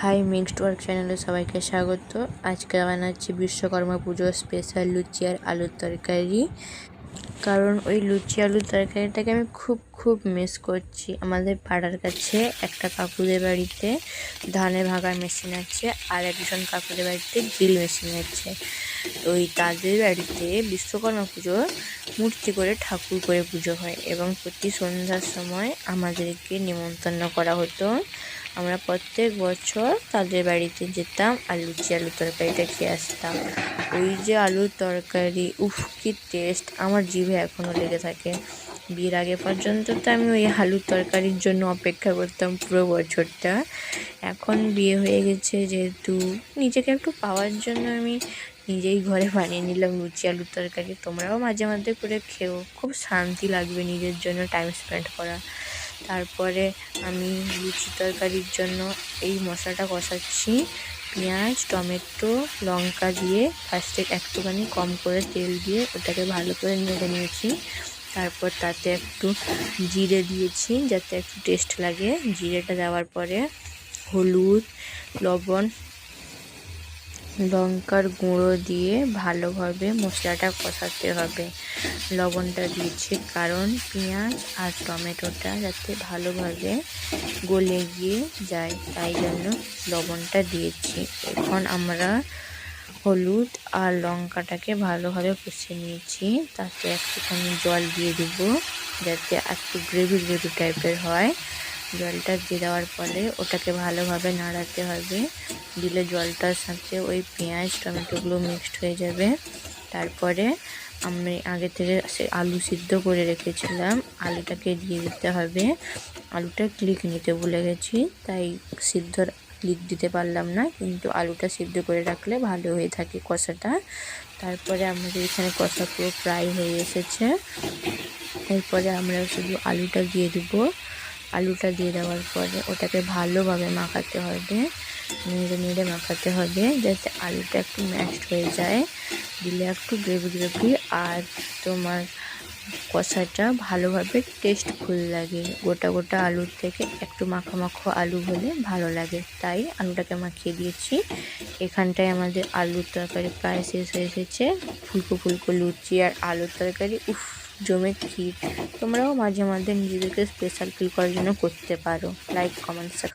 High mixed work চ্যানেলে সবাইকে স্বাগত। আজকে বানাচ্ছি বিশ্বকর্মা পুজোর স্পেশাল লুচি আর আলুর তরকারি। কারণ ওই লুচি আলুর তরকারিটাকে আমি খুব মিস করছি। আমাদের পাড়ার কাছে একটা কাকুদের বাড়িতে ধানে ভাগার মেশিন আছে, আর একজন কাকুদের বাড়িতে ড্রিল মেশিন আছে। ওই তাদের বাড়িতে বিশ্বকর্মা পুজো মূর্তি করে ঠাকুর করে পুজো হয়, এবং প্রতি সন্ধ্যার সময় আমাদেরকে নিমন্ত্রণ করা হতো। আমরা প্রত্যেক বছর তাদের বাড়িতে যেতাম আর লুচি আলুর তরকারিটা খেয়ে আসতাম। ওই যে আলুর তরকারি, উফ কি টেস্ট, আমার জিভে এখনও লেগে থাকে। বিয়ের আগে পর্যন্ত তো আমি ওই আলুর তরকারির জন্য অপেক্ষা করতাম পুরো বছরটা। এখন বিয়ে হয়ে গেছে যেহেতু, নিজেকে একটু পাওয়ার জন্য আমি নিজেই ঘরে বানিয়ে নিলাম লুচি আলুর তরকারি। তোমরাও মাঝে মাঝে করে খেও, খুব শান্তি লাগবে নিজের জন্য টাইম স্পেন্ড করা। তারপরে আমি লুচি তরকারির জন্য এই মশলাটা কষাচ্ছি। পেঁয়াজ, টমেটো, লঙ্কা দিয়ে ফার্স্টে একটুখানি কম করে তেল দিয়ে ওটাকে ভালো করে নেড়ে নিয়েছি। তারপর তাতে একটু জিরে দিয়েছি যাতে একটু টেস্ট লাগে। জিরেটা দেওয়ার পরে হলুদ, লবণ, লঙ্কার গুঁড়ো দিয়ে ভালোভাবে মশলাটা কষাতে হবে। লবণটা দিয়েছি কারণ পেঁয়াজ আর টমেটোটা যাতে ভালোভাবে গলে গিয়ে যায়, তাই জন্য লবণটা দিয়েছি। এখন আমরা হলুদ আর লঙ্কাটাকে ভালোভাবে কষে নিয়েছি। তাতে একটুখানি জল দিয়ে দেবো যাতে একটু গ্রেভি টাইপের হয়। জলটা দিয়ে দেওয়ার পরে ওটাকে ভালোভাবে নাড়াতে হবে। দিলে জলটার সাথে ওই পেঁয়াজ টমেটোগুলো মিক্সড হয়ে যাবে। তারপরে আমি আগে থেকে আলু সিদ্ধ করে রেখেছিলাম, আলুটাকে দিয়ে দিতে হবে। আলুটা ক্লিক নিতে ভুলে গেছি, তাই সিদ্ধর ক্লিক দিতে পারলাম না, কিন্তু আলুটা সিদ্ধ করে রাখলে ভালো হয়ে থাকে কষাটা। তারপরে আমাদের এখানে কষা পুরো প্রায় হয়ে এসেছে। এরপরে আমরা শুধু আলুটা দিয়ে দেবো। আলুটা দিয়ে দেওয়ার পরে ওটাকে ভালোভাবে মাখাতে হবে, নেড়ে নেড়ে মাখাতে হবে যাতে আলুটা একটু ম্যাশড হয়ে যায়। দিলে একটু গ্রেভি আর তোমার কষাটা ভালোভাবে টেস্টফুল লাগে। গোটা গোটা আলুর থেকে একটু মাখো মাখো আলু হলে ভালো লাগে, তাই আলুটাকে মাখিয়ে দিয়েছি। এখানটায় আমাদের আলুর তরকারি প্রায় শেষ হয়ে এসেছে। ফুলকো ফুলকো লুচি আর আলুর তরকারি, উফ জমে ক্ষীর। তোমরাও মাঝে মাঝে নিজেদেরকে স্পেশাল ফিল করার জন্য করতে পারো। Like, comment,